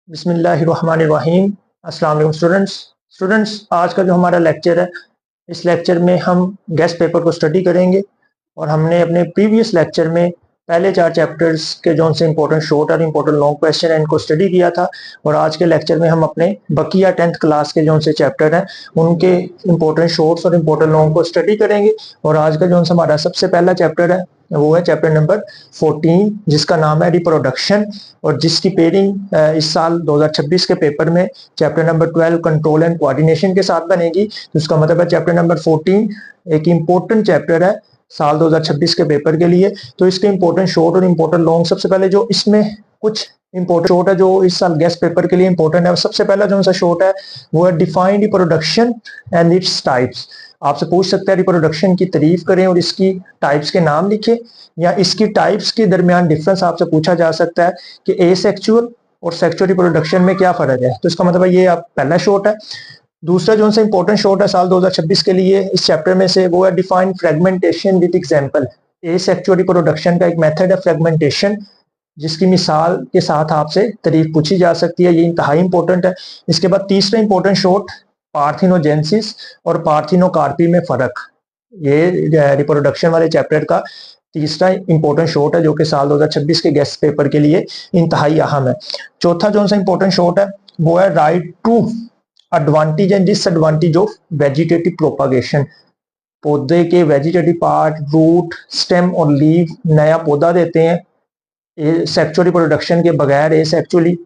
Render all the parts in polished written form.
बिस्मिल्लाहिर्रहमानिर्रहीम। अस्सलाम वालेकुम स्टूडेंट्स, आज का जो हमारा लेक्चर है, इस लेक्चर में हम गेस्ट पेपर को स्टडी करेंगे और हमने अपने प्रीवियस लेक्चर में पहले 4 चैप्टर्स के जो से इंपॉर्टेंट शॉर्ट और इंपॉर्टेंट लॉन्ग क्वेश्चन है इनको स्टडी किया था। और आज के लेक्चर में हम अपने बकिया 10th क्लास के जो से चैप्टर हैं उनके इंपॉर्टेंट शॉर्ट्स और इंपॉर्टेंट लॉन्ग को स्टडी करेंगे। और आज का जो हमारा सबसे पहला चैप्टर है वो है चैप्टर नंबर 14, जिसका नाम है रिप्रोडक्शन, और जिसकी पेयरिंग इस साल 2026 के पेपर में chapter number 12 control and coordination के साथ बनेगी। तो इसका मतलब है चैप्टर नंबर 14 एक इम्पोर्टेंट चैप्टर है साल 2026 के पेपर के लिए। तो इसके इंपॉर्टेंट शॉर्ट और इंपॉर्टेंट लॉन्ग, सबसे पहले जो इसमें कुछ इंपॉर्टेंट शॉर्ट है जो इस साल गेस्ट पेपर के लिए इंपॉर्टेंट है, सबसे पहला जो सा शॉर्ट है वो है define reproduction and its types. आपसे पूछ सकता है रिप्रोडक्शन की तारीफ करें और इसकी टाइप्स के नाम लिखें, या इसकी टाइप्स के दरमियान डिफरेंस आपसे पूछा जा सकता है कि एसेक्सुअल और सेक्सुअल रिप्रोडक्शन में क्या फर्क है। तो इसका मतलब है ये आप पहला शॉर्ट है। दूसरा जो सा इंपॉर्टेंट शॉर्ट है साल 2026 के लिए इस चैप्टर में से वो है define fragmentation with example. Asexual reproduction का एक मेथड है फ्रेगमेंटेशन, जिसकी मिसाल के साथ आपसे तारीफ पूछी जा सकती है। ये इंतहाई इंपॉर्टेंट है। इसके बाद तीसरा इंपॉर्टेंट शॉर्ट पार्थिनोजेनेसिस और पार्थिनोकार्पी में फर्क, ये रिप्रोडक्शन वाले चैप्टर का तीसरा इंपॉर्टेंट शॉर्ट है जो कि साल 2026 के गेस्ट पेपर के लिए इंतहाई अहम है। चौथा जो सा इंपॉर्टेंट शॉर्ट है वो है right to advantage and disadvantage of vegetative propagation. पौधे के वेजिटेटिव पार्ट, रूट, स्टेम और लीव नया पौधा देते हैं सेक्सुअल रिप्रोडक्शन के बगैर एसेक्सुअली।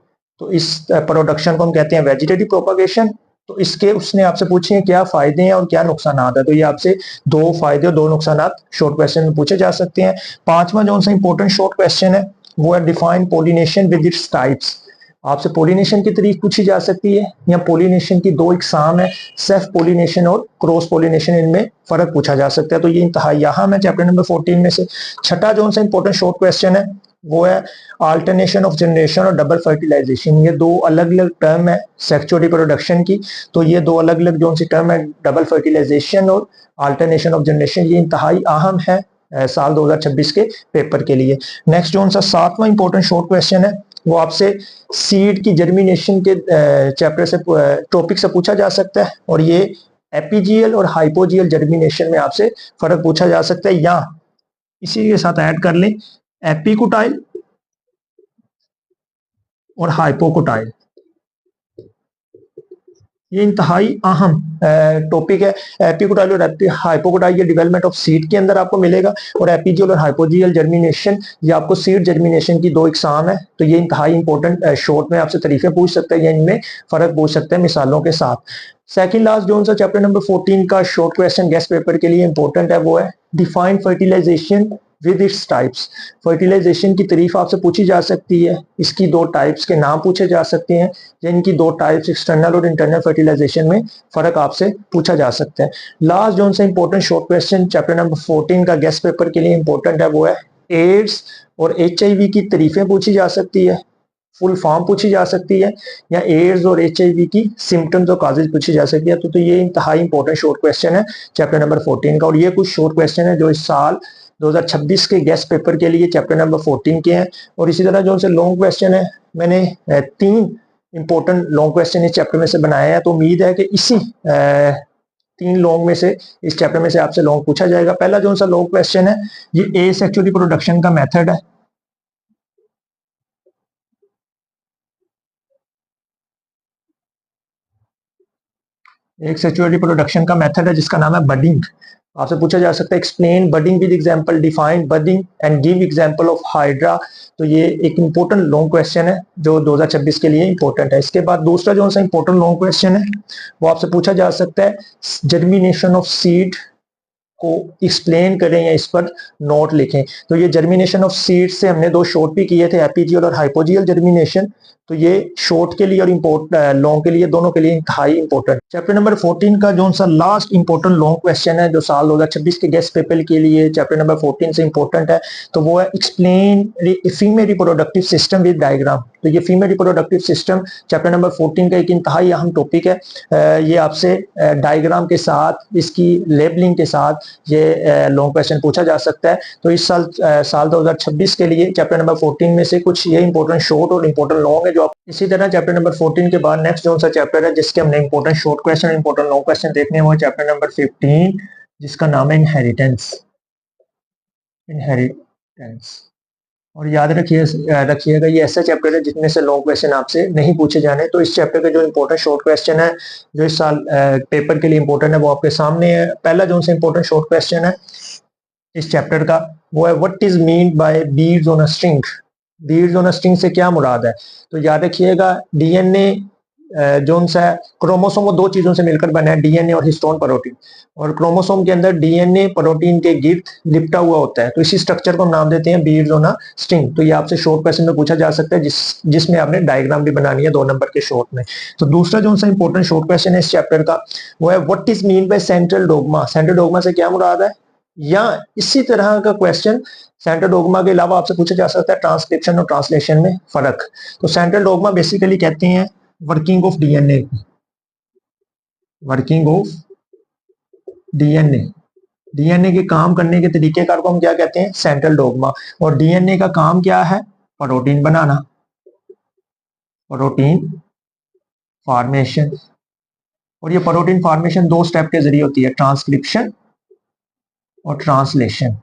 तो इस प्रोडक्शन को हम कहते हैं वेजिटेटिव प्रोपागेशन। तो इसके उसने आपसे पूछे क्या फायदे हैं और क्या नुकसान है। तो ये आपसे 2 फायदे और 2 नुकसान शॉर्ट क्वेश्चन में पूछे जा सकते हैं। पांचवा जो सा इंपॉर्टेंट शॉर्ट क्वेश्चन है वो है define pollination with its types. आपसे पोलिनेशन की तारीफ पूछी जा सकती है, या पोलिनेशन की 2 इकसाम है, सेल्फ पोलिनेशन और क्रॉस पोलिनेशन, इनमें फर्क पूछा जा सकता है। तो ये इंतहाई अहम है चैप्टर नंबर 14 में से। छठा जो सा इंपॉर्टेंट शॉर्ट क्वेश्चन है वो है अल्टरनेशन ऑफ जनरेशन और डबल फर्टिलाइजेशन। ये 2 अलग अलग टर्म है सेक्सुअल रिप्रोडक्शन की। तो ये 2 अलग अलग जो सी टर्म है डबल फर्टिलाइजेशन और अल्टरनेशन ऑफ जनरेशन, ये इंतहाई अहम है साल 2026 के पेपर के लिए। नेक्स्ट जो सा 7वां इंपॉर्टेंट शॉर्ट क्वेश्चन है वो आपसे सीड की जर्मिनेशन के चैप्टर से टॉपिक से पूछा जा सकता है, और ये एपीजियल और हाइपोजियल जर्मिनेशन में आपसे फर्क पूछा जा सकता है। या इसी के साथ ऐड कर लें एपिकुटाइल और हाइपोकुटाइल, ये इंतहाई अहम टॉपिक है। एपिकुटाइल और हाइपोकुटाइल ये डेवलपमेंट ऑफ सीड के अंदर आपको मिलेगा, और एपीजियल और हाइपोजियल जर्मिनेशन ये आपको सीड जर्मिनेशन की 2 एग्जाम है। तो ये इंतहाई इंपॉर्टेंट शॉर्ट में आपसे तरीके पूछ सकते हैं या इनमें फर्क पूछ सकते हैं मिसालों के साथ। सेकंड लास्ट जो सा चैप्टर नंबर 14 का शॉर्ट क्वेश्चन गेस्ट पेपर के लिए इंपॉर्टेंट है वो है define fertilisation with its types. Fertilisation की तारीफ आपसे पूछी जा सकती है, इसकी 2 टाइप्स के नाम पूछे जा सकते हैं, जिनकी 2 टाइप्स एक्सटर्नल और इंटरनल फर्टिलाइजेशन में फर्क आपसे पूछा जा सकता है। लास्ट जो सा important short question chapter number 14 का गेस्ट पेपर के लिए इंपॉर्टेंट है वो है एड्स और HIV की तारीफें पूछी जा सकती है, फुल फॉर्म पूछी जा सकती है, या एड्स और HIV की सिम्टम्स और काजेज पूछी जा सकती है। तो ये इंतहाई इंपॉर्टेंट शॉर्ट क्वेश्चन है चैप्टर नंबर 14 का। और ये कुछ शॉर्ट क्वेश्चन है जो इस साल 2026 के गेस्ट पेपर के लिए चैप्टर नंबर 14 के हैं। और इसी तरह जो से लॉन्ग क्वेश्चन है, मैंने 3 इंपॉर्टेंट लॉन्ग क्वेश्चन इस चैप्टर में से बनाए हैं। तो उम्मीद है कि इसी 3 लॉन्ग में से इस चैप्टर में से आपसे लॉन्ग पूछा जाएगा। पहला जो सा लॉन्ग क्वेश्चन है ये एसेक्सुअल रिप्रोडक्शन का मेथड है। एक सेक्सुअल रिप्रोडक्शन का मेथड है जिसका नाम है बडिंग। आपसे पूछा जा सकता है explain budding with example, define budding and give example of hydra. तो ये एक इंपॉर्टेंट लॉन्ग क्वेश्चन है जो 2026 के लिए इंपॉर्टेंट है। इसके बाद दूसरा जो सा इंपॉर्टेंट लॉन्ग क्वेश्चन है वो आपसे पूछा जा सकता है जर्मिनेशन ऑफ सीड को एक्सप्लेन करें या इस पर नोट लिखें। तो ये जर्मिनेशन ऑफ सीड से हमने 2 शॉर्ट भी किए थे, एपीजियल और हाइपोजियल जर्मिनेशन। तो ये शॉर्ट के लिए और लॉन्ग के लिए दोनों के लिए इंतहाई इंपॉर्टेंट। चैप्टर नंबर 14 का जो सा लास्ट इंपॉर्टेंट लॉन्ग क्वेश्चन है जो साल 2026 के गेस्ट पेपर के लिए चैप्टर नंबर 14 से इंपॉर्टेंट है, तो वो है explain female reproductive system with diagram. तो ये female reproductive system chapter number 14 का एक इंतहाई अहम टॉपिक है। ये आपसे डायग्राम के साथ इसकी लेबलिंग के साथ ये लॉन्ग क्वेश्चन पूछा जा सकता है। तो इस साल 2026 के लिए चैप्टर नंबर 14 में से कुछ ये इंपॉर्टेंट शॉर्ट और इंपॉर्टेंट लॉन्ग है जो आप इसी तरह चैप्टर नंबर 14 के बाद नेक्स्ट जो सा चैप्टर है जिसके हमने important short question important long question देखने हैं वो चैप्टर नंबर 15 जिसका नाम है इनहेरिटेंस। और याद रखिएगा ये ऐसा चैप्टर है जिसमें से लॉन्ग क्वेश्चन आपसे नहीं पूछे जाने। तो इस चैप्टर के जो इंपॉर्टेंट शॉर्ट क्वेश्चन है जो इस साल पेपर के लिए इंपॉर्टेंट है वो आपके सामने है। पहला जो इंपॉर्टेंट शॉर्ट क्वेश्चन है इस चैप्टर का वो है what is mean bye beads on a string. Beads on a string से क्या मुराद है? तो याद रखिएगा डीएनए जो सा क्रोमोसोम वो दो चीजों से मिलकर बना है, डीएनए और हिस्टोन प्रोटीन। और क्रोमोसोम के अंदर डीएनए प्रोटीन के गिर्द लिपटा हुआ होता है, तो इसी स्ट्रक्चर को हम नाम देते हैं बीड्स ऑन अ स्ट्रिंग। तो ये आपसे शॉर्ट क्वेश्चन में पूछा जा सकता है जिसमें आपने डायग्राम भी बनानी है 2 नंबर के शॉर्ट में। तो दूसरा जो सा इंपॉर्टेंट शॉर्ट क्वेश्चन है इस चैप्टर का वो है what is mean by central dogma. Central dogma से क्या मुराद है? या इसी तरह का क्वेश्चन सेंट्रल डोग्मा के अलावा आपसे पूछा जा सकता है ट्रांसक्रिप्शन और ट्रांसलेशन में फर्क। तो सेंट्रल डोग्मा बेसिकली कहते हैं working of DNA, working of DNA, DNA के काम करने के तरीकेकार को हम क्या कहते हैं? Central dogma. और डीएनए का काम क्या है? प्रोटीन बनाना, प्रोटीन फॉर्मेशन। और ये प्रोटीन फॉर्मेशन 2 स्टेप के जरिए होती है, ट्रांसक्रिप्शन और ट्रांसलेशन।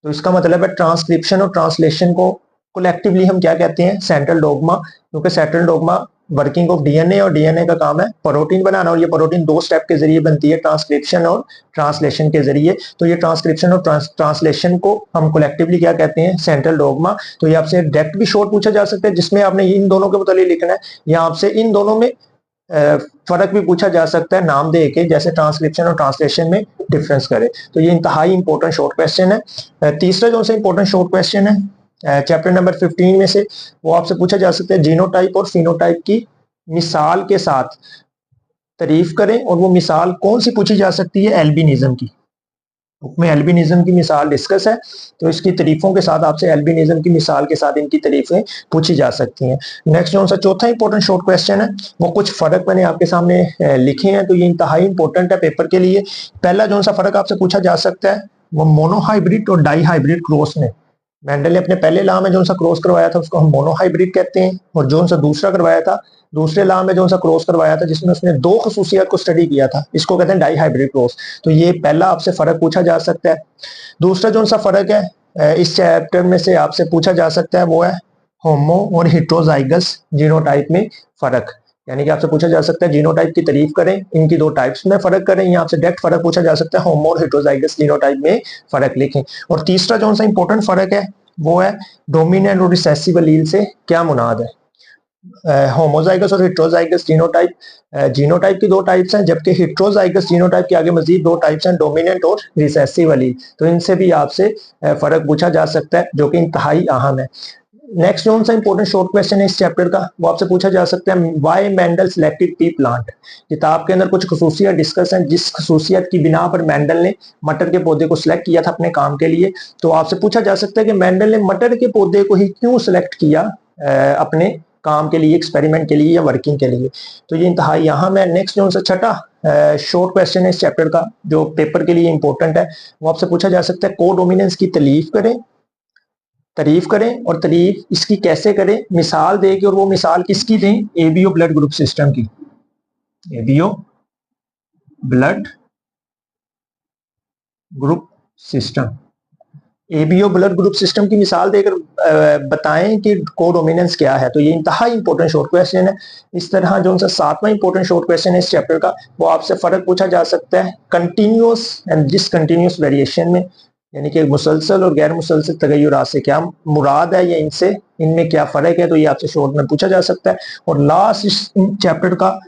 तो इसका मतलब है ट्रांसक्रिप्शन और ट्रांसलेशन को कलेक्टिवली हम क्या कहते हैं? Central dogma. क्योंकि central dogma working of DNA और डीएनए का काम है प्रोटीन बनाना, और ये प्रोटीन 2 स्टेप के जरिए बनती है, ट्रांसक्रिप्शन और ट्रांसलेशन के जरिए। तो ये ट्रांसक्रिप्शन और ट्रांसलेशन को हम कलेक्टिवली क्या कहते हैं? Central dogma. तो ये आपसे डायरेक्ट भी शॉर्ट पूछा जा सकता है जिसमें आपने इन दोनों के मुताबिक लिखना है, या आपसे इन दोनों में फर्क भी पूछा जा सकता है नाम दे के, जैसे ट्रांसक्रिप्शन और ट्रांसलेशन में डिफरेंस करे। तो ये इंतहाई इंपॉर्टेंट शॉर्ट क्वेश्चन है। तीसरा जो सा इंपॉर्टेंट शॉर्ट क्वेश्चन है चैप्टर नंबर 15 में से वो आपसे पूछा जा सकता है जीनोटाइप और फिनोटाइप की मिसाल के साथ तारीफ करें। और वो मिसाल कौन सी पूछी जा सकती है? एल्बिनिज्म की। में एल्बिनिज्म की मिसाल डिस्कस है, तो इसकी तारीफों के साथ आपसे एल्बिनिज्म की मिसाल के साथ इनकी तारीफें पूछी जा सकती हैं। नेक्स्ट जो सा चौथा इंपॉर्टेंट शॉर्ट क्वेश्चन है वो कुछ फर्क मैंने आपके सामने लिखे हैं, तो ये इंतहाई इंपॉर्टेंट है पेपर के लिए। पहला जो सा फर्क आपसे पूछा जा सकता है वो मोनोहाइब्रिड और डाई हाइब्रिड क्रॉस में। मेंडल ने अपने पहले लॉ में जो सा क्रॉस करवाया था उसको हम मोनोहाइब्रिड कहते हैं, और जो सा दूसरा करवाया था दूसरे लॉ में जो सा क्रॉस करवाया था जिसमें उसने 2 खसूसियत को स्टडी किया था, इसको कहते हैं डाई हाइब्रिड क्रॉस। तो ये पहला आपसे फर्क पूछा जा सकता है। दूसरा जो सा फर्क है इस चैप्टर में से आपसे पूछा जा सकता है वो है होमो और हेट्रोजाइगस जीनोटाइप में फर्क। यानी कि आपसे पूछा जा सकता है जीनोटाइप की तारीफ करें, इनकी 2 टाइप्स में फर्क करें, या आपसे डायरेक्ट फर्क पूछा जा सकता है होमो और हेट्रोजाइगस जीनोटाइप में फर्क लिखें। और तीसरा जो सा इंपॉर्टेंट फर्क है वो है डोमिनेंट और रिसेसिव एलील से क्या मुराद है। होमोजाइगस और हेट्रोजाइगस जीनोटाइप, जीनोटाइप की 2 टाइप्स हैं, जबकि हेट्रोजाइगस जीनोटाइप के आगे मजीद 2 टाइप्स हैं, डोमिनेंट और रिसेसिव एलील। तो इनसे भी आपसे फर्क पूछा जा सकता है जो कि इंतहाई अहम है। नेक्स्ट जो सा इंपॉर्टेंट शॉर्ट क्वेश्चन है इस चैप्टर का वो आपसे पूछा जा सकता है why Mendel selected P plant. किताब के अंदर कुछ खसूसियत डिस्कस हैं जिस खसूसियत की बिना पर मेंडल ने मटर के पौधे को सिलेक्ट किया था अपने काम के लिए। तो आपसे पूछा जा सकता है कि मेंडल ने मटर के पौधे को ही क्यों सिलेक्ट किया अपने काम के लिए, एक्सपेरिमेंट के लिए या वर्किंग के लिए। तो ये इंतहाई अहम है। नेक्स्ट जो सा छठा शॉर्ट क्वेश्चन है इस चैप्टर का जो पेपर के लिए इंपॉर्टेंट है वो आपसे पूछा जा सकता है कोडोमिनेंस की तारीफ करें और तारीफ इसकी कैसे करें, मिसाल देके, और वो मिसाल किसकी दें? एबीओ ब्लड ग्रुप सिस्टम की, ABO blood group system. ABO blood group system की मिसाल देकर बताएं कि कोडोमिनेंस क्या है। तो ये इंतहा इंपॉर्टेंट शॉर्ट क्वेश्चन है। इस तरह जो सा 7वां इंपॉर्टेंट शॉर्ट क्वेश्चन है इस चैप्टर का वो आपसे फर्क पूछा जा सकता है कंटिन्यूअस एंड डिसकंटिन्यूअस वेरिएशन में, यानी कि मुसलसल और गैर मुसलसल तगय्युरात से क्या मुराद है या इनमें क्या फर्क है। तो ये आपसे शॉर्ट में पूछा जा सकता है। और लास्ट इस चैप्टर का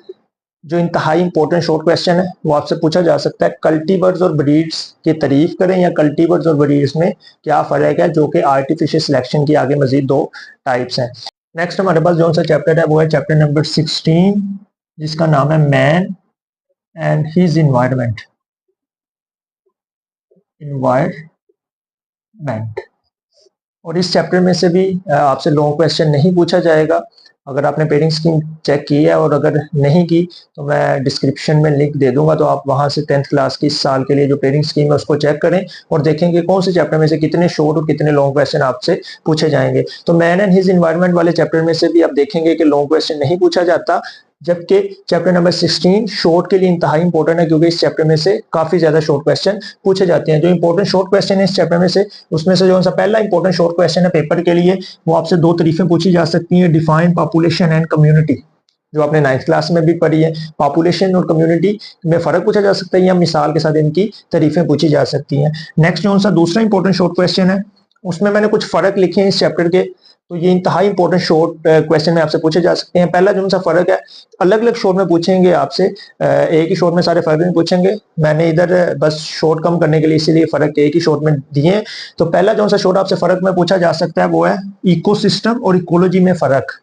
जो इंतहाई इंपॉर्टेंट शॉर्ट क्वेश्चन है वो आपसे पूछा जा सकता है कल्टीवर्स और ब्रीड्स की तारीफ करें, या कल्टीवर्स और ब्रीड्स में क्या फर्क है, जो कि आर्टिफिशियल सिलेक्शन की आगे मजीद 2 टाइप्स हैं। नेक्स्ट हमारे पास जो सा चैप्टर है वो है चैप्टर नंबर 16 जिसका नाम है मैन एंड हिज इन्वायरमेंट। और इस चैप्टर में से भी आपसे लॉन्ग क्वेश्चन नहीं पूछा जाएगा। अगर आपने पेयरिंग स्कीम चेक की है और अगर नहीं की तो मैं डिस्क्रिप्शन में लिंक दे दूंगा, तो आप वहां से 10th क्लास की इस साल के लिए जो पेयरिंग स्कीम है उसको चेक करें और देखेंगे कौन से चैप्टर में से कितने शॉर्ट और कितने लॉन्ग क्वेश्चन आपसे पूछे जाएंगे। तो मैन एंड हिज इन्वायरमेंट वाले चैप्टर में से भी आप देखेंगे कि लॉन्ग क्वेश्चन नहीं पूछा जाता, जबकि चैप्टर नंबर 16 शॉर्ट के लिए इंतहाई इंपॉर्टेंट है, क्योंकि इस चैप्टर में से काफी ज्यादा शॉर्ट क्वेश्चन पूछे जाते हैं। जो इंपॉर्टेंट शॉर्ट क्वेश्चन है इस चैप्टर में से, उसमें से जो सा पहला इंपॉर्टेंट शॉर्ट क्वेश्चन है पेपर के लिए, वो आपसे दो तरीफे पूछी जा सकती है, डिफाइन पॉपुलेशन एंड कम्युनिटी, जो आपने 9th क्लास में भी पढ़ी है। पॉपुलेशन और कम्युनिटी में फर्क पूछा जा सकता है या मिसाल के साथ इनकी तारीफें पूछी जा सकती हैं। नेक्स्ट जो सा दूसरा इंपॉर्टेंट शॉर्ट क्वेश्चन है, उसमें मैंने कुछ फर्क लिखे हैं इस चैप्टर के, तो ये इंतहाई इंपॉर्टेंट शॉर्ट क्वेश्चन में आपसे पूछे जा सकते हैं। पहला जो सा फर्क है, अलग अलग शॉर्ट में पूछेंगे आपसे, एक ही शॉर्ट में सारे फर्क नहीं पूछेंगे। मैंने इधर बस शॉर्ट कम करने के लिए इसीलिए फर्क एक ही शॉर्ट में दिए। तो पहला जो सा शॉर्ट आपसे फर्क में पूछा जा सकता है वो है इकोसिस्टम और इकोलॉजी में फर्क।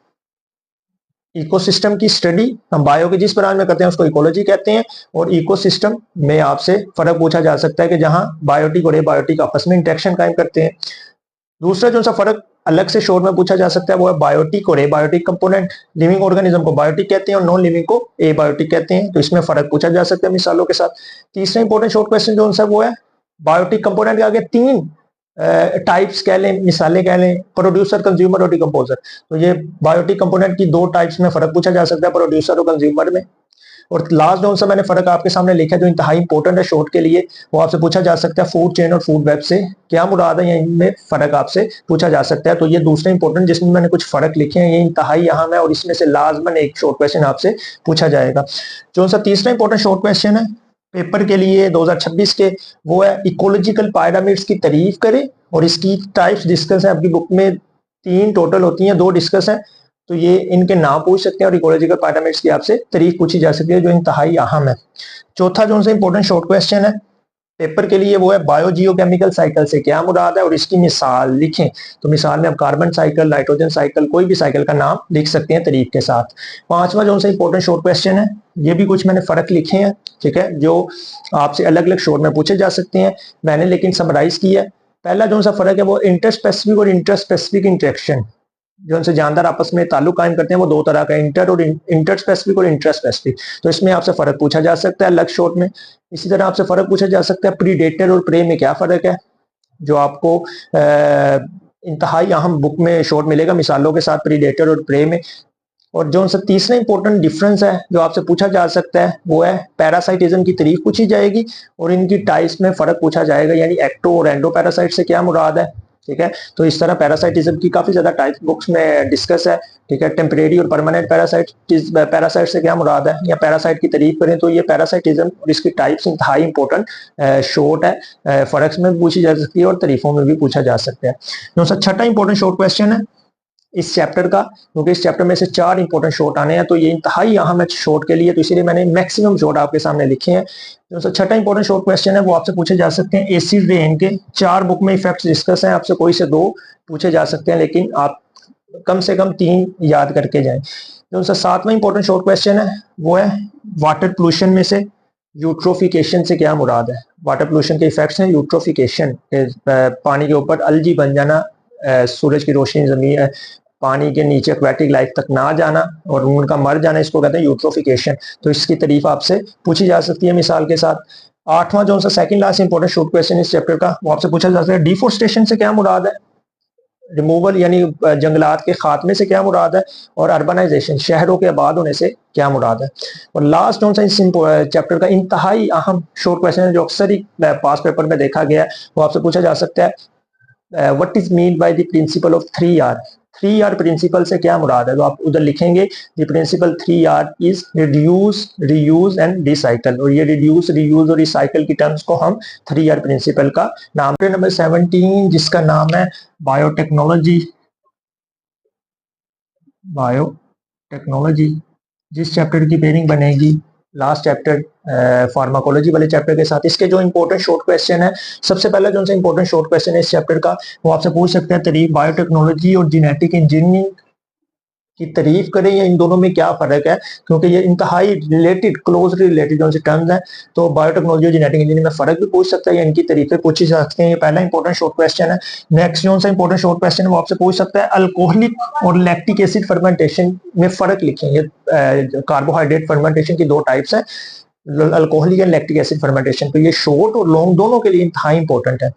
इकोसिस्टम की स्टडी हम बायो के जिस ब्रांच में करते हैं उसको इकोलॉजी कहते हैं, और इकोसिस्टम में आपसे फर्क पूछा जा सकता है कि जहां बायोटिक और एबायोटिक आपस में इंटरेक्शन कायम करते हैं। दूसरा जो सा फर्क अलग से शोर में पूछा जा सकता है वो है बायोटिक और एबायोटिक कंपोनेंट। लिविंग ऑर्गेनिज्म को बायोटिक कहते हैं और नॉन लिविंग को एबायोटिक कहते हैं, तो इसमें फर्क पूछा जा सकता है मिसालों के साथ। तीसरा इंपॉर्टेंट शॉर्ट क्वेश्चन जो सा वो है बायोटिक कंपोनेंट के आगे तीन टाइप्स कह लें, मिसालें कह लें, प्रोड्यूसर, कंज्यूमर और डिकम्पोजर। तो ये बायोटिक कंपोनेंट की दो टाइप्स में फर्क पूछा जा सकता है, प्रोड्यूसर और कंज्यूमर में। और लास्ट जो सा मैंने फर्क आपके सामने लिखा है जो इंतहाई इंपॉर्टेंट है शॉर्ट के लिए, वो आपसे पूछा जा सकता है फूड चेन और फूड वेब से क्या मुराद है, या इनमें फर्क आपसे पूछा जा सकता है। तो ये दूसरे इंपॉर्टेंट जिसमें मैंने कुछ फर्क लिखे हैं, ये इंतहाई अहम है और इसमें से लाजमन एक शॉर्ट क्वेश्चन आपसे पूछा जाएगा। जो सा तीसरा इंपॉर्टेंट शॉर्ट क्वेश्चन है पेपर के लिए 2026 के, वो है इकोलॉजिकल पायरामिड्स की तारीफ करें और इसकी टाइप्स डिस्कस है। आपकी बुक में 3 टोटल होती हैं, 2 डिस्कस है, तो ये इनके नाम पूछ सकते हैं और इकोलॉजिकल पायरामिड्स की आपसे तारीफ पूछी जा सकती है जो इंतहाई अहम है। चौथा जो इंपॉर्टेंट शॉर्ट क्वेश्चन है पेपर के लिए वो है बायोजियोकेमिकल साइकिल से क्या मुराद है और इसकी मिसाल लिखें। तो मिसाल में आप कार्बन साइकिल, नाइट्रोजन साइकिल, कोई भी साइकिल का नाम लिख सकते हैं तारीफ के साथ। पांचवा जो इंपॉर्टेंट शॉर्ट क्वेश्चन है, ये भी कुछ मैंने फर्क लिखे हैं, ठीक है, जो आपसे अलग अलग शॉर्ट में पूछे जा सकते हैं, मैंने लेकिन समराइज किया है। पहला जो सा फर्क है वो इंटरस्पेसिफिक और इंटरस्पेसिफिक इंटरेक्शन, जो उनसे जानदार आपस में ताल्लुक कायम करते हैं, वो दो तरह का इंटर और इंटर स्पेसिफिक और इंटर स्पेसिफिक। तो इसमें आपसे फर्क पूछा जा सकता है अलग शॉर्ट में। इसी तरह आपसे फर्क पूछा जा सकता है प्रीडेटर और प्रे में क्या फर्क है, जो आपको इंतहाई अहम बुक में शॉर्ट मिलेगा मिसालों के साथ प्रीडेटर और प्रे में। और जो उनसे तीसरा इंपॉर्टेंट डिफरेंस है जो आपसे पूछा जा सकता है वो है पैरासाइटिज्म की तारीफ पूछी जाएगी और इनकी टाइप्स में फर्क पूछा जाएगा, यानी एक्टो और एंडो पैरासाइट से क्या मुराद है, ठीक है। तो इस तरह पैरासाइटिज्म की काफी ज्यादा टाइप बुक्स में डिस्कस है, ठीक है। टेम्परेरी और परमानेंट पैरासाइट से क्या मुराद है, या पैरासाइट की तारीफ करें तो ये पैरासाइटिज्म और इसकी टाइप्स इंतहाई इंपॉर्टेंट शॉर्ट है, फर्क में पूछी जा सकती है और तारीफों में भी पूछा जा सकता है। जो छठा इंपॉर्टेंट शॉर्ट क्वेश्चन है इस चैप्टर का, क्योंकि इस चैप्टर में से 4 इंपॉर्टेंट शॉर्ट आने हैं, तो ये इंतहाई अहम है शॉर्ट के लिए, तो इसीलिए मैंने मैक्सिमम शॉर्ट आपके सामने लिखे हैं। जो छठा इंपॉर्टेंट शॉर्ट क्वेश्चन है वो आपसे पूछे जा सकते हैं एसिड रेन के 4 बुक में इफेक्ट्स डिस्कस हैं, आपसे कोई से 2 पूछे जा सकते हैं, लेकिन आप कम से कम 3 याद करके जाएं। जो 7वां इंपॉर्टेंट शॉर्ट क्वेश्चन है वो है वाटर पोल्यूशन में से यूट्रोफिकेशन से क्या मुराद है। वाटर पोल्यूशन के इफेक्ट्स हैं यूट्रोफिकेशन, पानी के ऊपर अलजी बन जाना, सूरज की रोशनी जमीन पानी के नीचे एक्वेटिक लाइफ तक ना जाना और उनका मर जाना, इसको कहते हैं यूट्रोफिकेशन। तो इसकी तारीफ आपसे पूछी जा सकती है मिसाल के साथ। 8वां जो सा second last important short question इस चैप्टर का, वो आपसे पूछा जा सकता है डिफोरेस्टेशन से क्या मुराद है, रिमूवल यानी जंगलात के खात्मे से क्या मुराद है, और अर्बनाइजेशन शहरों के आबाद होने से क्या मुराद है। और लास्ट जो सा इस चैप्टर का इंतहाई अहम शॉर्ट क्वेश्चन है जो अक्सर ही पास पेपर में देखा गया है, वो आपसे पूछा जा सकता है what is mean by the principle of 3R। 3R principle से क्या मुराद है, तो आप उधर लिखेंगे the principle 3R is reduce, reuse and recycle, और ये रिड्यूस, रीयूज और रिसाइकल की टर्म्स को हम 3R प्रिंसिपल का नाम। नंबर 17 जिसका नाम है बायोटेक्नोलॉजी। बायोटेक्नोलॉजी जिस चैप्टर की पेयरिंग बनेगी लास्ट चैप्टर फार्माकोलॉजी वाले चैप्टर के साथ। इसके जो इंपॉर्टेंट शॉर्ट क्वेश्चन है, सबसे पहला जो इंपॉर्टेंट शॉर्ट क्वेश्चन है इस चैप्टर का, वो आपसे पूछ सकते हैं तारीफ बायोटेक्नोलॉजी और जेनेटिक इंजीनियरिंग की तारीफ करें या इन दोनों में क्या फर्क है, क्योंकि ये इंतहाई रिलेटेड क्लोजली रिलेटेड जो टर्म्स हैं। तो बायोटेक्नोलॉजी और जेनेटिक इंजीनियरिंग में फर्क भी पूछ सकता है या इनकी तारीफें पूछी जा सकती हैं। ये पहला इंपॉर्टेंट शॉर्ट क्वेश्चन है। नेक्स्ट जो सा इंपॉर्टेंट शॉर्ट क्वेश्चन है वो आपसे पूछ सकता है अल्कोहलिक और लैक्टिक एसिड फर्मेंटेशन में फर्क लिखें। ये कार्बोहाइड्रेट फर्मेंटेशन की दो टाइप्स है, alcoholic and lactic acid fermentation. तो ये शॉर्ट और लॉन्ग दोनों के लिए इंतहाई इंपॉर्टेंट है।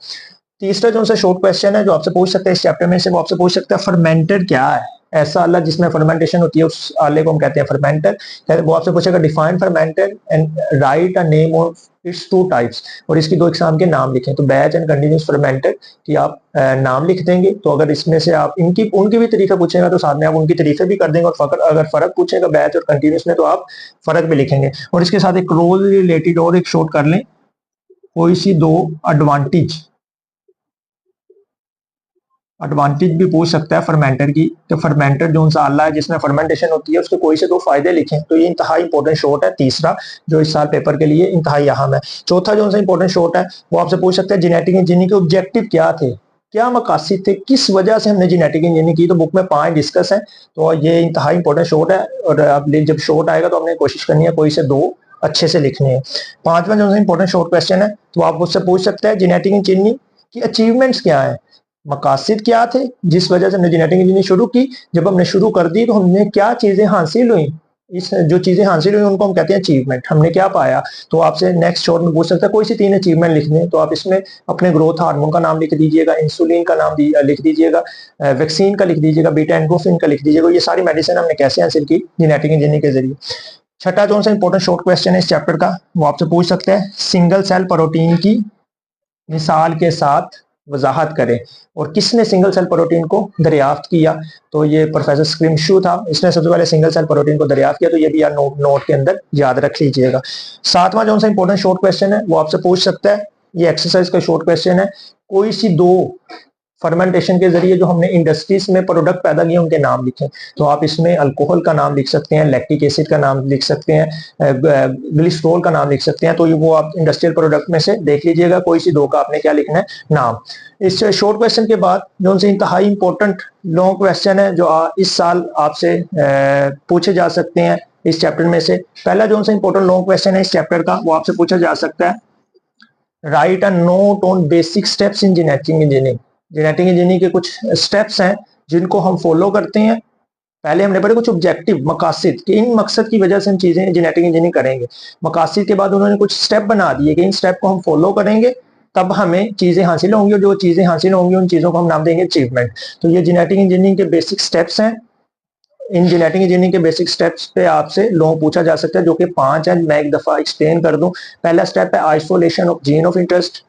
तीसरा जो सा शॉर्ट क्वेश्चन है जो आपसे पूछ सकते हैं इस चैप्टर में से, वो आपसे पूछ सकता है फर्मेंटर क्या है। ऐसा आला जिसमें फर्मेंटेशन होती है उस आले को हम कहते हैं फर्मेंटर। वो आपसे पूछेगा define fermenter and right a name of its two types, और इसकी दो एग्जाम के नाम लिखें। तो बैच एंड कंटिन्यूस फर्मेंटर की आप नाम लिख देंगे। तो अगर इसमें से आप उनकी भी तरीफे पूछेगा तो साथ में आप उनकी तरीफे भी कर देंगे, और अगर फर्क पूछेगा बैच और कंटिन्यूस में तो आप फर्क भी लिखेंगे। और इसके साथ एक क्लोज रिलेटेड और एक शॉर्ट कर लें, कोई सी दो एडवांटेज भी पूछ सकता है फर्मेंटर की। तो फर्मेंटर जो सा आला है जिसमें फर्मेंटेशन होती है उसके कोई से दो फायदे लिखें। तो ये इंतहाई इंपॉर्टेंट शॉर्ट है तीसरा, जो इस साल पेपर के लिए इंतहाई अहम है। चौथा जो सा इंपॉर्टेंट शॉर्ट है वो आपसे पूछ सकते हैं जेनेटिक इंजीनियरिंग के ऑब्जेक्टिव क्या थे, क्या मकासद थे, किस वजह से हमने जेनेटिक इंजीनियरिंग की। तो बुक में 5 डिस्कस है। तो ये इंतहाई इंपॉर्टेंट शॉर्ट है, और अब जब शॉर्ट आएगा तो हमने कोशिश करनी है कोई से दो अच्छे से लिखने हैं। पांचवा जो इंपॉर्टेंट शॉर्ट क्वेश्चन है तो आप उससे पूछ सकते हैं जेनेटिक इंजीनियरिंग की अचीवमेंट्स क्या है, मकासद क्या थे जिस वजह से हमने जेनेटिक इंजीनियरिंग शुरू की। जब हमने शुरू कर दी तो हमने क्या चीजें हासिल हुई, इस जो चीजें हासिल हुई उनको हम कहते हैं अचीवमेंट। हमने क्या पाया। तो आपसे नेक्स्ट शॉर्ट में पूछ सकता है कोई सी 3 अचीवमेंट लिखने। तो आप इसमें अपने ग्रोथ हार्मोन का नाम लिख दीजिएगा, इंसुलिन का नाम लिख दीजिएगा, वैक्सीन का लिख दीजिएगा, बीटा एंडोर्फिन का लिख दीजिएगा। ये सारी मेडिसिन हमने कैसे हासिल की, जेनेटिक इंजीनियरिंग के जरिए। छठा जो सा इंपॉर्टेंट शॉर्ट क्वेश्चन है इस चैप्टर का वो आपसे पूछ सकते हैं सिंगल सेल प्रोटीन की मिसाल के साथ वजाहत करें, और किसने सिंगल सेल प्रोटीन को दरियाफ्त किया। तो ये प्रोफेसर स्क्रिमशू था, इसने सबसे पहले सिंगल सेल प्रोटीन को दरियाफ्त किया। तो ये भी यार नोट के अंदर याद रख लीजिएगा। सातवां जो सा इंपॉर्टेंट शॉर्ट क्वेश्चन है वो आपसे पूछ सकता है, ये एक्सरसाइज का शॉर्ट क्वेश्चन है, कोई सी दो फर्मेंटेशन के जरिए जो हमने इंडस्ट्रीज में प्रोडक्ट पैदा किए उनके नाम लिखें। तो आप इसमें अल्कोहल का नाम लिख सकते हैं, लैक्टिक एसिड का नाम लिख सकते हैं, ग्लिसरॉल का नाम लिख सकते हैं। तो वो आप इंडस्ट्रियल प्रोडक्ट में से देख लीजिएगा कोई सी दो का आपने क्या लिखना है नाम। इस शॉर्ट क्वेश्चन के बाद जो उनसे इंतहाई इंपॉर्टेंट लॉन्ग क्वेश्चन है जो इस साल आपसे पूछे जा सकते हैं इस चैप्टर में से। पहला जो उनसे इंपॉर्टेंट लॉन्ग क्वेश्चन है इस चैप्टर का वो आपसे पूछा जा सकता है right a note on basic steps in genetic engineering. Genetic engineering के कुछ स्टेप्स हैं जिनको हम फॉलो करते हैं। पहले हमने पढ़े कुछ ऑब्जेक्टिव मकासद कि इन मकसद की वजह से हम चीजें जेनेटिक इंजीनियरिंग करेंगे। मकासद के बाद उन्होंने कुछ स्टेप बना दिए कि इन स्टेप को हम फॉलो करेंगे तब हमें चीजें हासिल होंगी, और जो चीजें हासिल होंगी उन चीजों को हम नाम देंगे अचीवमेंट। तो ये जेनेटिक इंजीनियरिंग के बेसिक स्टेप्स हैं। इन जेनेटिक इंजीनियरिंग के बेसिक स्टेप्स पे आपसे लॉन्ग पूछा जा सकता है जो कि 5 है। मैं एक दफा एक्सप्लेन कर दूं। पहला स्टेप है isolation of gene of interest,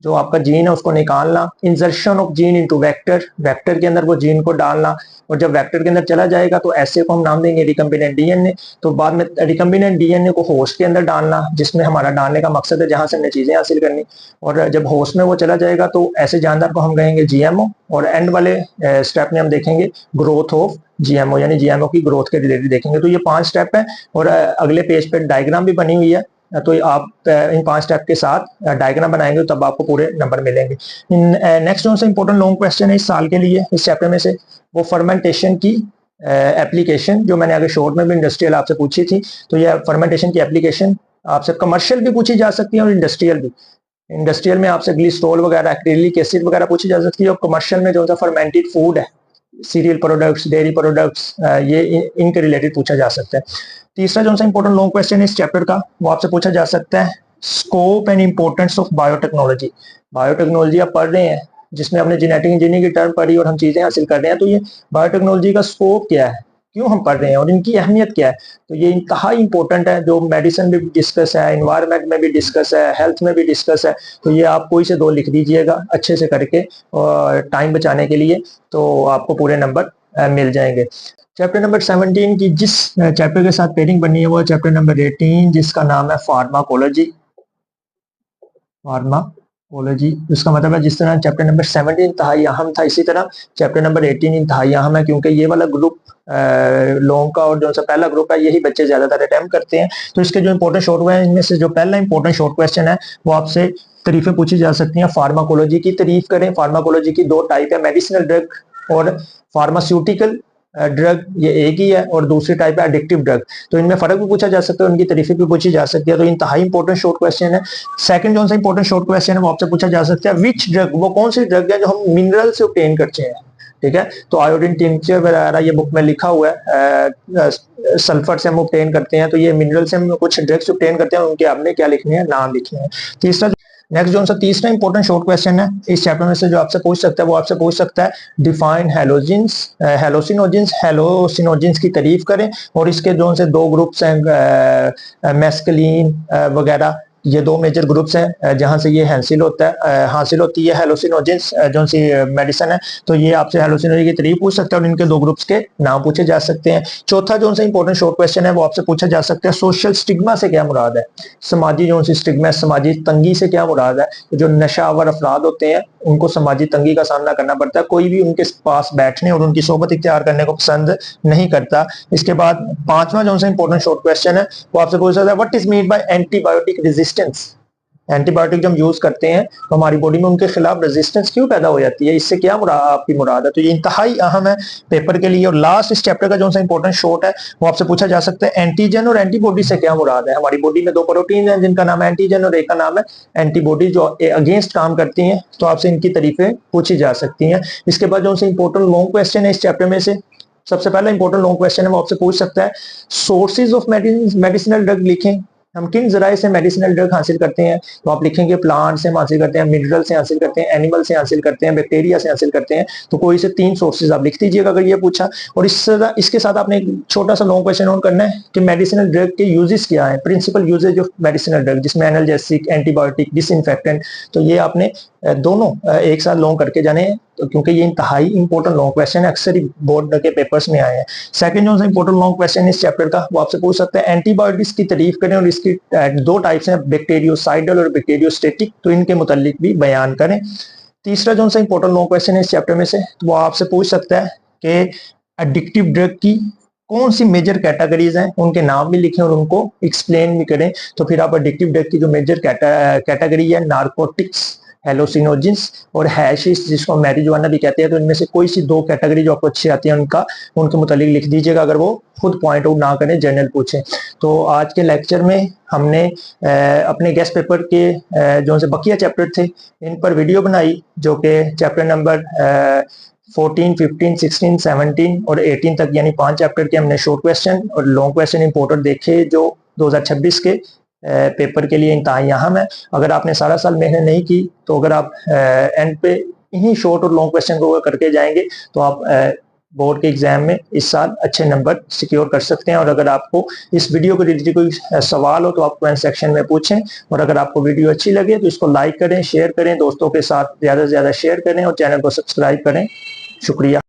जो आपका जीन है उसको निकालना। Insertion of gene into vector, vector के अंदर वो जीन को डालना, और जब वेक्टर के अंदर चला जाएगा तो ऐसे को हम नाम देंगे रिकम्बिनेंट डीएनए। तो बाद में रिकम्बिनेंट डीएनए को होस्ट के अंदर डालना, जिसमें हमारा डालने का मकसद है जहां से हमने चीजें हासिल करनी। और जब होस्ट में वो चला जाएगा तो ऐसे जानदार को हम कहेंगे जीएमओ, और एंड वाले स्टेप में हम देखेंगे ग्रोथ ऑफ जीएमओ, यानी जीएमओ की ग्रोथ के रिलेटेड देखेंगे। तो ये 5 स्टेप है, और अगले पेज पे डायग्राम भी बनी हुई है। तो आप इन 5 स्टेप के साथ डायग्राम बनाएंगे तब आपको पूरे नंबर मिलेंगे। नेक्स्ट जो इंपॉर्टेंट लॉन्ग क्वेश्चन है इस साल के लिए इस चैप्टर में से वो फर्मेंटेशन की एप्लीकेशन, जो मैंने आगे शॉर्ट में भी इंडस्ट्रियल आपसे पूछी थी। तो ये फर्मेंटेशन की एप्लीकेशन आपसे कमर्शियल भी पूछी जा सकती है और इंडस्ट्रियल भी। इंडस्ट्रियल में आपसे ग्लिसरॉल वगैरह, एक्रिलिक एसिड वगैरह पूछी जा सकती है, और कमर्शियल में जो सा फर्मेंटेड फूड है, सीरियल प्रोडक्ट्स, डेयरी प्रोडक्ट्स, ये इनके रिलेटेड पूछा जा सकता है। तीसरा जो सा इंपॉर्टेंट लॉन्ग क्वेश्चन है इस चैप्टर का वो आपसे पूछा जा सकता है scope and importance of biotechnology. Biotechnology आप पढ़ रहे हैं जिसमें हमने जेनेटिक इंजीनियरिंग की टर्म पढ़ी और हम चीजें हासिल कर रहे हैं। तो ये बायोटेक्नोलॉजी का स्कोप क्या है, क्यों हम पढ़ रहे हैं और इनकी अहमियत क्या है। तो ये इंतहाई इंपॉर्टेंट है, जो मेडिसिन में भी डिस्कस है, एनवायरनमेंट में भी डिस्कस है, हेल्थ में भी डिस्कस है। तो ये आप कोई से दो लिख दीजिएगा अच्छे से करके और टाइम बचाने के लिए, तो आपको पूरे नंबर मिल जाएंगे। चैप्टर नंबर 17 की जिस चैप्टर के साथ पेयरिंग बनी है वो चैप्टर नंबर 18 जिसका नाम है फार्माकोलॉजी। फार्माकोलॉजी इसका मतलब है जिस तरह चैप्टर नंबर 17 इंतहाई अहम था, इसी तरह चैप्टर नंबर 18 इंतहाई अहम है, क्योंकि ये वाला ग्रुप लॉन्ग का और जो सा पहला ग्रुप है यही बच्चे ज्यादातर अटेम्प्ट करते हैं। तो इसके जो इंपॉर्टेंट शॉर्ट हुए हैं इनमें से जो पहला इंपॉर्टेंट शॉर्ट क्वेश्चन है वो आपसे तारीफें पूछी जा सकती हैं। फार्माकोलॉजी की तारीफ करें। फार्माकोलॉजी की 2 टाइप है, मेडिसिनल ड्रग और फार्मास्यूटिकल ड्रग ये एक ही है और दूसरी टाइप है एडिक्टिव ड्रग। तो इनमें फर्क भी पूछा जा सकता है, उनकी तरीफे भी पूछी जा सकती है। तो इंतहाई इंपॉर्टेंट शॉर्ट क्वेश्चन है। सेकंड जो सा इंपॉर्टेंट शॉर्ट क्वेश्चन है वो आपसे पूछा जा सकता है, विच ड्रग, वो कौन सी ड्रग है जो हम मिनरल से ऑब्टेन करते हैं। ठीक है, तो आयोडीन टिंचर वगैरह ये बुक में लिखा हुआ है, सल्फर से हम ऑब्टेन करते हैं। तो ये मिनरल से हम कुछ ड्रग्स ऑब्टेन करते हैं, उनके आपने क्या लिखने हैं, नाम लिखने हैं। तीसरा नेक्स्ट जो सा तीसरा इंपॉर्टेंट शॉर्ट क्वेश्चन है इस चैप्टर में से जो आपसे पूछ सकता है, वो आपसे पूछ सकता है डिफाइन हेलोसिनोजेंस, हेलोसिनोजेंस की तारीफ करें। और इसके जो से दो ग्रुप्स हैं, मेस्कलीन वगैरह, ये दो मेजर ग्रुप्स हैं जहां से ये हासिल होती है हेलोसिनोजेंस जो सी मेडिसिन है। तो ये आपसे हेलोसिनोजेन की तारीफ पूछ सकता है और इनके दो ग्रुप्स के नाम पूछे जा सकते हैं। चौथा जो सा इंपॉर्टेंट शॉर्ट क्वेश्चन है वो आपसे पूछा जा सकता है, सोशल स्टिग्मा से क्या मुराद है, समाजी जो सी स्टिग्मा, समाजी तंगी से क्या मुराद है। तो जो नशावर अफराद होते हैं उनको समाजी तंगी का सामना करना पड़ता है, कोई भी उनके पास बैठने और उनकी सोबत इख्तियार करने को पसंद नहीं करता। इसके बाद पांचवा जो सा इंपॉर्टेंट शॉर्ट क्वेश्चन है वो आपसे पूछ सकता है, what is mean bye antibiotic resistance. Antibiotic जब हम यूज करते हैं तो हमारी बॉडी में उनके खिलाफ रेजिस्टेंस क्यों पैदा हो जाती है, इससे क्या आपकी मुराद है। तो ये इंतहाई अहम है पेपर के लिए। और लास्ट इस चैप्टर का जो सा इंपॉर्टेंट शॉर्ट है वो आपसे पूछा जा सकता है, एंटीजन और एंटीबॉडी से क्या मुराद है। हमारी बॉडी में दो प्रोटीन है जिनका नाम है एंटीजन और एक का नाम है एंटीबॉडी, जो अगेंस्ट काम करती हैं। तो आपसे इनकी तारीफें पूछी जा सकती हैं। इसके बाद जो इंपॉर्टेंट लॉन्ग क्वेश्चन है इस चैप्टर में से, सबसे पहला इंपॉर्टेंट लॉन्ग क्वेश्चन है वो आपसे पूछ सकता है, सोर्सेज ऑफ मेडिसिनल ड्रग लिखें। हम किन जराए से मेडिसिनल ड्रग हासिल करते हैं। तो आप लिखेंगे प्लांट से हम हासिल करते हैं, मिनरल से हासिल करते हैं, एनिमल से हासिल करते हैं, बैक्टीरिया से हासिल करते हैं। तो कोई से तीन सोर्सेज आप लिख दीजिएगा अगर ये पूछा। और इसके साथ आपने एक छोटा सा लॉन्ग क्वेश्चन ऑन करना है कि मेडिसिनल ड्रग के यूजेस क्या है, principle uses of medicinal drug, जिसमें एनाल्जेसिक, एंटीबायोटिक, डिसइंफेक्टेंट। तो ये आपने दोनों एक साथ लॉन्ग करके जाने हैं, तो क्योंकि ये इंतहाई इंपॉर्टेंट लॉन्ग क्वेश्चन है, अक्सर ही बोर्ड के पेपर्स में आए हैं। सेकंड जो इंपॉर्टेंट लॉन्ग क्वेश्चन इस चैप्टर का वो आपसे पूछ सकते हैं, एंटीबायोटिक्स की तारीफ करें और इसकी दो टाइप्स हैं, बैक्टीरियोसाइडल और बैक्टीरियोस्टेटिक, तो इनके मुतालिक भी बयान करें। तीसरा जो सा इंपॉर्टेंट लॉन्ग क्वेश्चन है इस चैप्टर में से, तो वो आपसे पूछ सकता है कि एडिक्टिव ड्रग की कौन सी मेजर कैटेगरीज हैं, उनके नाम भी लिखें और उनको एक्सप्लेन भी करें। तो फिर आप एडिक्टिव ड्रग की जो मेजर कैटेगरी है, नार्कोटिक्स, हेलोसिनोजेंस और हैशिश, जिसको मैरिजुआना भी कहते हैं, तो इनमें से कोई सी दो कैटेगरी जो आपको अच्छी आती है उनके मुतालिक लिख दीजिएगा, अगर वो खुद पॉइंट आउट ना करें, जनरल पूछें। तो आज के लेक्चर में हमने अपने गेस्ट पेपर के जो से बकिया चैप्टर थे इन पर वीडियो बनाई, जो कि चैप्टर नंबर 14, 15, 16, 17 और 18 तक, यानी 5 चैप्टर के हमने शॉर्ट क्वेश्चन और लॉन्ग क्वेश्चन इंपॉर्टेंट देखे, जो 2026 के पेपर के लिए इंतहाई अहम है। अगर आपने सारा साल मेहनत नहीं की तो अगर आप एंड पे इन्हीं शॉर्ट और लॉन्ग क्वेश्चन को करके जाएंगे तो आप बोर्ड के एग्जाम में इस साल अच्छे नंबर सिक्योर कर सकते हैं। और अगर आपको इस वीडियो को रिलेटेड कोई सवाल हो तो आप कमेंट सेक्शन में पूछें। और अगर आपको वीडियो अच्छी लगे तो इसको लाइक करें, शेयर करें, दोस्तों के साथ ज्यादा से ज्यादा शेयर करें और चैनल को सब्सक्राइब करें। शुक्रिया।